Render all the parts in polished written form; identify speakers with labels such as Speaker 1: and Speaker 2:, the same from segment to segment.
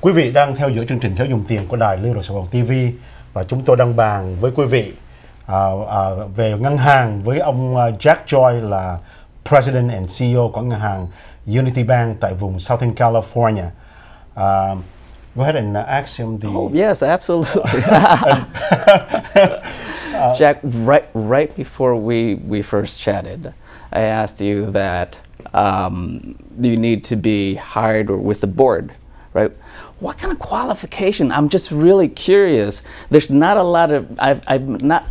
Speaker 1: Quý vị đang theo dõi chương trình Theo Dùng Tiền của đài Lê Lợi Sài Gòn TV và chúng tôi đang bàn với quý vị về ngân hàng với ông Jack Choi là President and CEO của ngân hàng Unity Bank tại vùng Southern California. Go ahead and ask him the...
Speaker 2: Oh, yes, absolutely. Jack, right before we first chatted, I asked you that you need to be hired or with the board, right? What kind of qualification? I'm just really curious. There's not a lot of, I've not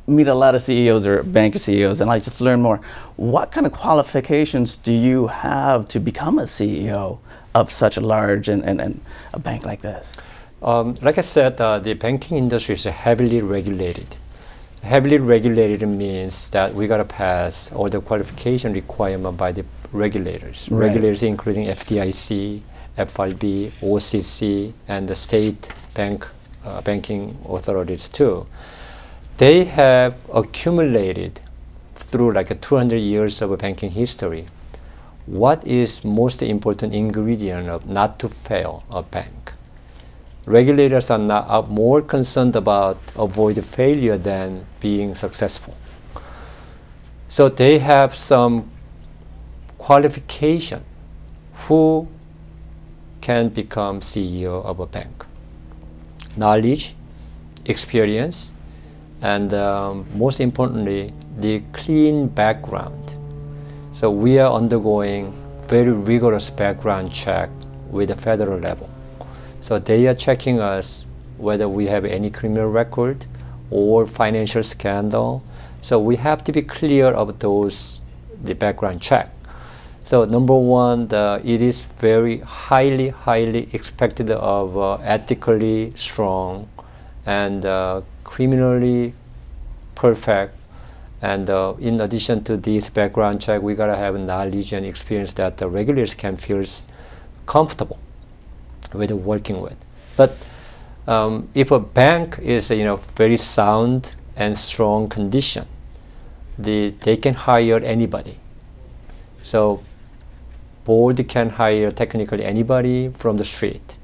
Speaker 2: meet a lot of CEOs or bank CEOs, and I just learn more. What kind of qualifications do you have to become a CEO of such a large and a bank like this?
Speaker 3: Like I said, the banking industry is heavily regulated. Heavily regulated means that we got to pass all the qualification requirement by the regulators.
Speaker 1: Right.
Speaker 3: Regulators including FDIC, FRB, OCC, and the state banking authorities too. They have accumulated through like 200 years of banking history. What is most important ingredient of not to fail a bank? Regulators are more concerned about avoid failure than being successful. So they have some qualification who can become CEO of a bank. Knowledge, experience, and most importantly, the clean background. So we are undergoing very rigorous background check with the federal level. So they are checking us whether we have any criminal record or financial scandal. So we have to be clear of those, the background check. So number one, it is very highly expected of ethically strong and criminally perfect. And in addition to this background check, we gotta have knowledge and experience that the regulators can feel comfortable with working with. But if a bank is very sound and strong condition, they can hire anybody. So board can hire technically anybody from the street,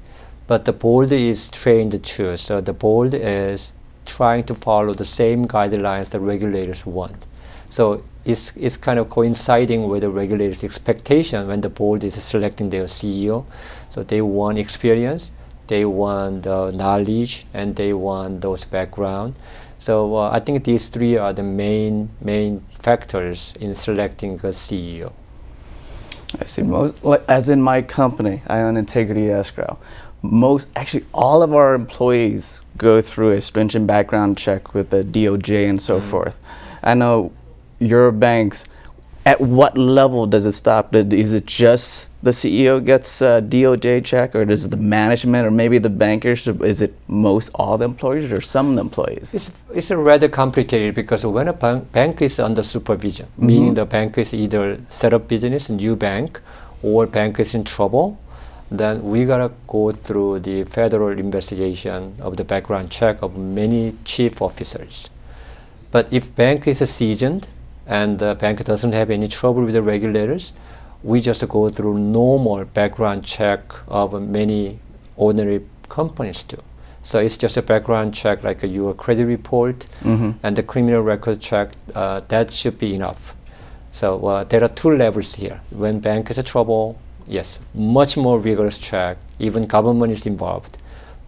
Speaker 3: but the board is trained too. So the board is trying to follow the same guidelines the regulators want. So it's kind of coinciding with the regulators' expectation when the board is selecting their CEO. So they want experience, they want knowledge, and they want those background. So I think these three are the main factors in selecting a CEO.
Speaker 2: I see. As in my company, I own Integrity Escrow. Actually, all of our employees go through a stringent background check with the DOJ and so forth. I know your banks, at what level does it stop? Is it just the CEO gets a DOJ check, or does the management, or maybe the bankers? Is it all the employees or some of the employees?
Speaker 3: It's rather complicated because when a bank is under supervision, meaning the bank is either set up business, new bank, or bank is in trouble, then we gotta go through the federal investigation of the background check of many chief officers. But if bank is seasoned and the bank doesn't have any trouble with the regulators, we just go through normal background check of many ordinary companies too. So it's just a background check like your credit report and the criminal record check, that should be enough. So there are two levels here. When bank is in trouble, yes, much more rigorous check, even government is involved.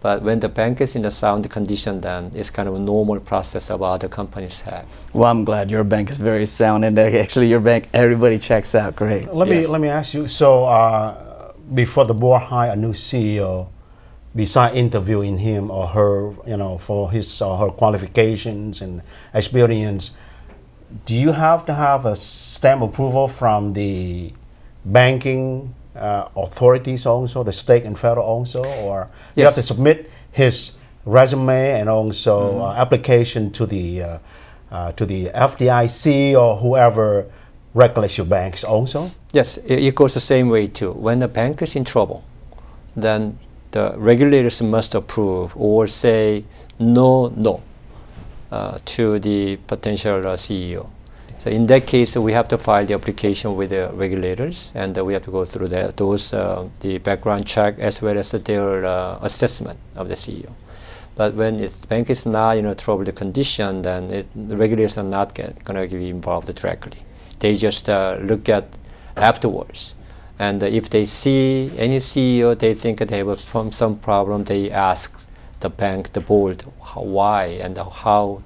Speaker 3: But when the bank is in a sound condition, then it's kind of a normal process of other companies have.
Speaker 2: Well, I'm glad your bank is very sound, and actually your bank, everybody checks out great.
Speaker 1: Let me ask you, so before the board hire a new CEO, besides interviewing him or her, for his or her qualifications and experience, do you have to have a stamp approval from the banking authorities also, the state and federal also, or you have to submit his resume and also application to the FDIC or whoever regulates your banks also?
Speaker 3: Yes, it goes the same way too. When the bank is in trouble, then the regulators must approve or say no to the potential CEO. So in that case, we have to file the application with the regulators, and we have to go through the background check as well as their assessment of the CEO. But when the bank is not in a troubled condition, then the regulators are not going to be involved directly. They just look at afterwards. And if they see any CEO, they think they have some problem, they ask the bank, the board, why and how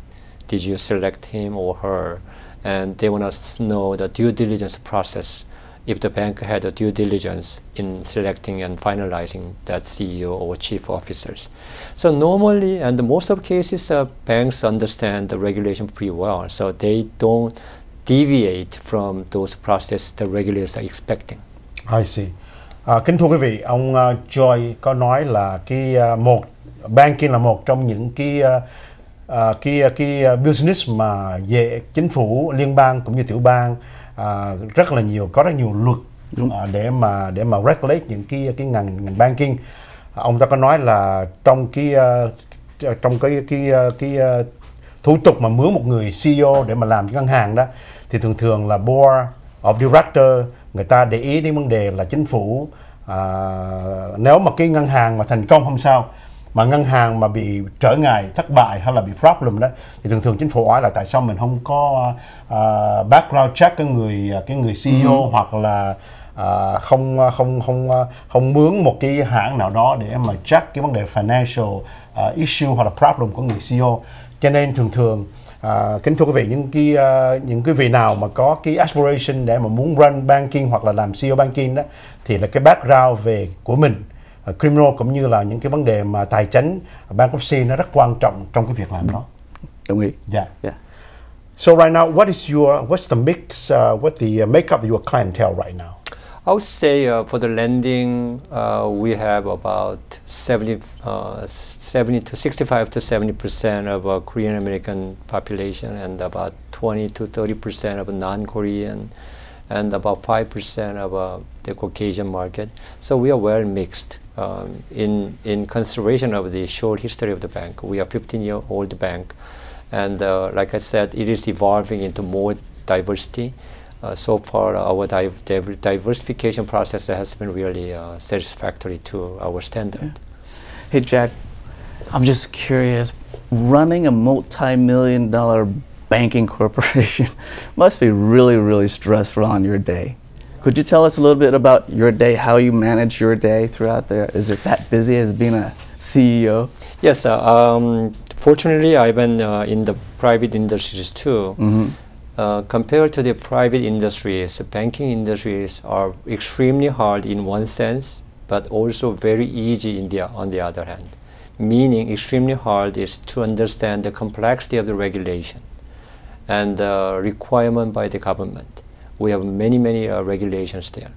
Speaker 3: did you select him or her? And they want to know the due diligence process, if the bank had a due diligence in selecting and finalizing that CEO or chief officers. So normally, and most of cases, banks understand the regulation pretty well, so they don't deviate from those processes the regulators are expecting.
Speaker 1: I see. Kính thưa quý vị, ông Choi có nói là banking là một trong những cái business mà về chính phủ liên bang cũng như tiểu bang có rất nhiều luật để mà regulate những cái ngành banking. Ông ta có nói là trong cái thủ tục mà mướn một người CEO để mà làm ngân hàng đó, thì thường là board of director người ta để ý đến vấn đề là chính phủ nếu mà cái ngân hàng mà thành công không sao, mà ngân hàng mà bị trở ngại, thất bại hay là bị problem đó, thì thường chính phủ hỏi là tại sao mình không có background check cái người CEO hoặc là không mướn một cái hãng nào đó để mà check cái vấn đề financial issue hoặc là problem của người CEO. Cho nên thường kính thưa quý vị, những cái vị nào mà có cái aspiration để mà muốn run banking hoặc là làm CEO banking đó, thì là cái background về của mình criminal cũng như là những cái vấn đề mà tài chính bankruptcy nó rất quan trọng trong cái việc làm đó.
Speaker 2: Đồng ý.
Speaker 1: Yeah. So right now, what's the mix, what's the makeup of your clientele right now?
Speaker 3: I would say for the lending, we have about 70 to 65 to 70% of Korean American population, and about 20 to 30% of non-Korean, and about 5% of the Caucasian market. So we are well mixed. In consideration of the short history of the bank, we are a 15-year-old bank, and like I said, it is evolving into more diversity. So far, our diversification process has been really satisfactory to our standard.
Speaker 2: Yeah. Hey, Jack, I'm just curious, running a multi-million-dollar banking corporation must be really, really stressful on your day. Could you tell us a little bit about your day, how you manage your day throughout there? Is it that busy as being a CEO?
Speaker 3: Yes, fortunately, I've been in the private industries too. Compared to the private industries, banking industries are extremely hard in one sense, but also very easy on the other hand. Meaning extremely hard is to understand the complexity of the regulation and requirement by the government. We have many regulations there.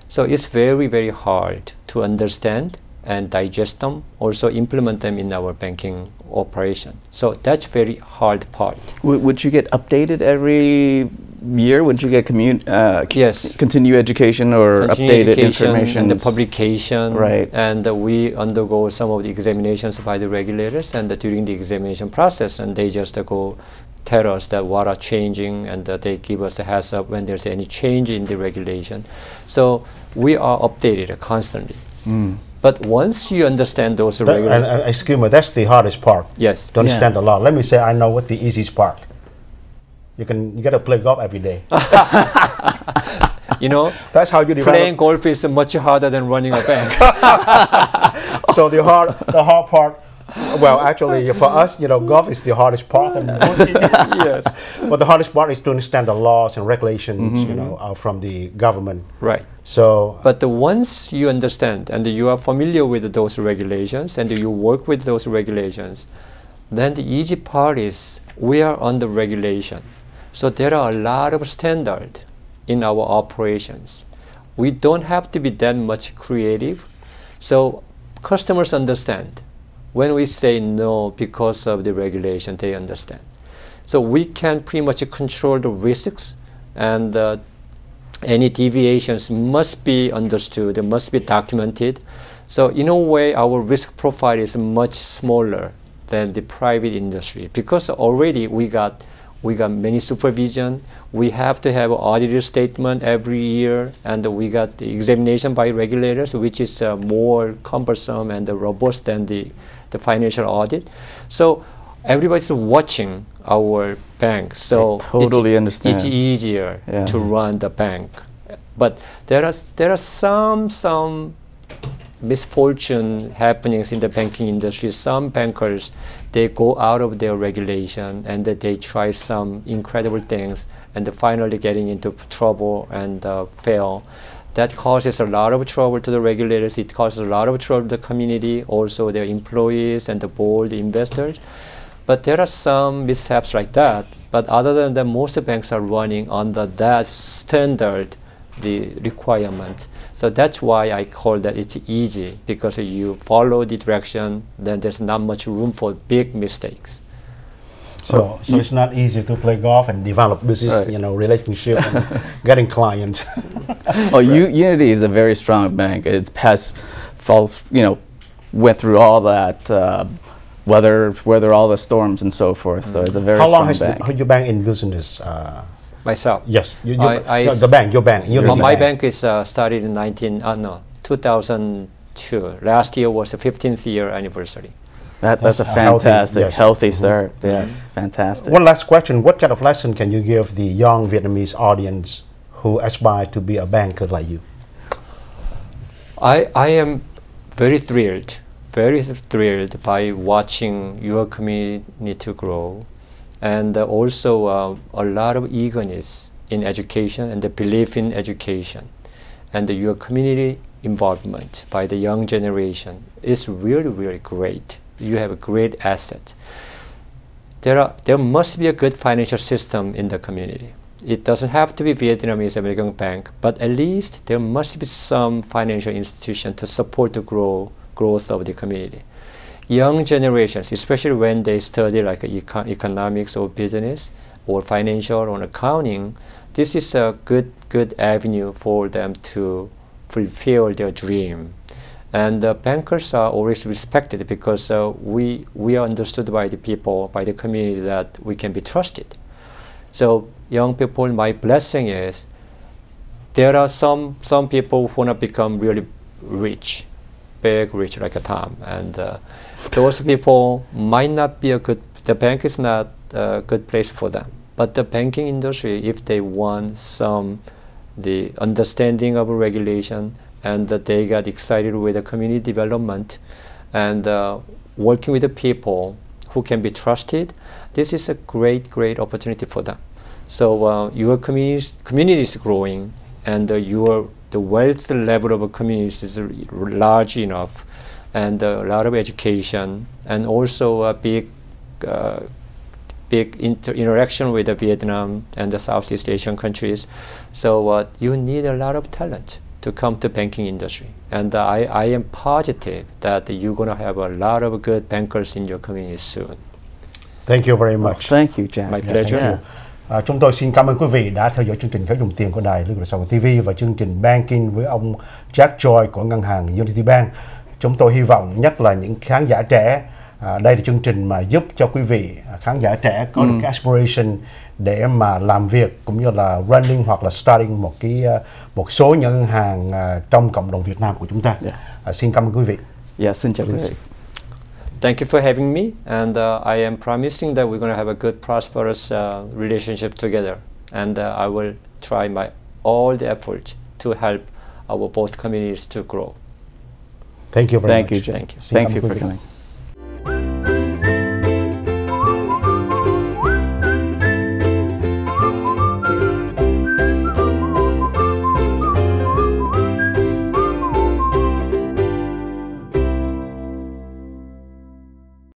Speaker 3: So it's very, very hard to understand and digest them, also implement them in our banking operation. So that's very hard part.
Speaker 2: Would you get updated every year? Would you get
Speaker 3: yes,
Speaker 2: continue education or updated information?
Speaker 3: And the publication.
Speaker 2: Right.
Speaker 3: And we undergo some of the examinations by the regulators, and during the examination process, and they just go tell us that what are changing, and they give us a heads up when there's any change in the regulation. So we are updated constantly. But once you understand those regulations...
Speaker 1: Excuse me, that's the hardest part.
Speaker 3: Yes.
Speaker 1: To understand the law. Let me say I know what the easiest part. You got to play golf every day.
Speaker 3: You know,
Speaker 1: that's how you develop.
Speaker 3: Playing golf is much harder than running a bank.
Speaker 1: So the hard part, well, actually, for us, golf is the hardest part.
Speaker 3: Yes.
Speaker 1: But the hardest part is to understand the laws and regulations, from the government.
Speaker 3: Right.
Speaker 1: So.
Speaker 3: But once you understand and you are familiar with those regulations and you work with those regulations, then the easy part is we are under regulation. So there are a lot of standards in our operations. We don't have to be that much creative. So customers understand. When we say no because of the regulation, they understand. So we can pretty much control the risks, and any deviations must be understood, must be documented. So in a way, our risk profile is much smaller than the private industry, because already we got We got many supervision. We have to have an auditor statement every year, and we got the examination by regulators, which is more cumbersome and robust than the financial audit. So everybody's watching our bank. So
Speaker 2: I totally understand.
Speaker 3: It's easier to run the bank. But there are some misfortune happenings in the banking industry. Some bankers, they go out of their regulation and they try some incredible things and finally getting into trouble and fail. That causes a lot of trouble to the regulators. It causes a lot of trouble to the community, also their employees and the board, the investors. But there are some mishaps like that. But other than that, most banks are running under that standard, the requirement. So that's why I call that it's easy, because you follow the direction, then there's not much room for big mistakes.
Speaker 1: So it's not easy to play golf and develop business, relationship and getting clients.
Speaker 2: Oh, Unity is a very strong bank. It's went through all that weather all the storms and so forth. So it's a very strong bank.
Speaker 1: How long has your bank in business?
Speaker 3: Myself?
Speaker 1: Yes, your bank.
Speaker 3: My bank is started in 2002. Last year was the 15th year anniversary.
Speaker 2: That's a fantastic, healthy start. Yes, fantastic.
Speaker 1: One last question. What kind of lesson can you give the young Vietnamese audience who aspire to be a banker like you?
Speaker 3: I am very thrilled by watching your community to grow, and also a lot of eagerness in education and the belief in education, and your community involvement by the young generation is really, really great. You have a great asset. There must be a good financial system in the community. It doesn't have to be Vietnamese American Bank, but at least there must be some financial institution to support the growth of the community. Young generations, especially when they study like economics or business or financial or accounting, this is a good avenue for them to fulfill their dream. And bankers are always respected because we are understood by the people, by the community, that we can be trusted. So young people, my blessing is there are some people who want to become really rich, big rich like a Tom, and those people might not be the bank is not a good place for them. But the banking industry, if they want the understanding of regulation, and that they got excited with the community development and working with the people who can be trusted, this is a great opportunity for them. So your community is growing, and the wealth level of a community is large enough, and a lot of education, and also a big interaction with the Vietnam and the Southeast Asian countries. So you need a lot of talent to come to banking industry, and I am positive that you're going to have a lot of good bankers in your community soon.
Speaker 1: Thank you very much.
Speaker 2: Thank you, Jack.
Speaker 3: My pleasure.
Speaker 1: Chúng tôi xin cảm ơn quý vị đã theo dõi chương trình Khởi Dùng Tiền của Đài Lưu Cửa Sài TV và chương trình Banking với ông Jack Choi của ngân hàng Unity Bank. Chúng tôi hy vọng nhất là những khán giả trẻ, đây là chương trình mà giúp cho quý vị khán giả trẻ có được cái aspiration để mà làm việc cũng như là running hoặc là starting một số ngân hàng trong cộng đồng Việt Nam của chúng ta. Xin cảm ơn quý vị.
Speaker 2: Xin chào quý vị.
Speaker 3: Thank you for having me, and I am promising that we're going to have a good, prosperous relationship together, and I will try all the effort to help our both communities to grow.
Speaker 1: Thank you very much.
Speaker 2: Thank you, Jack.
Speaker 3: Thank you.
Speaker 2: Thank you for coming.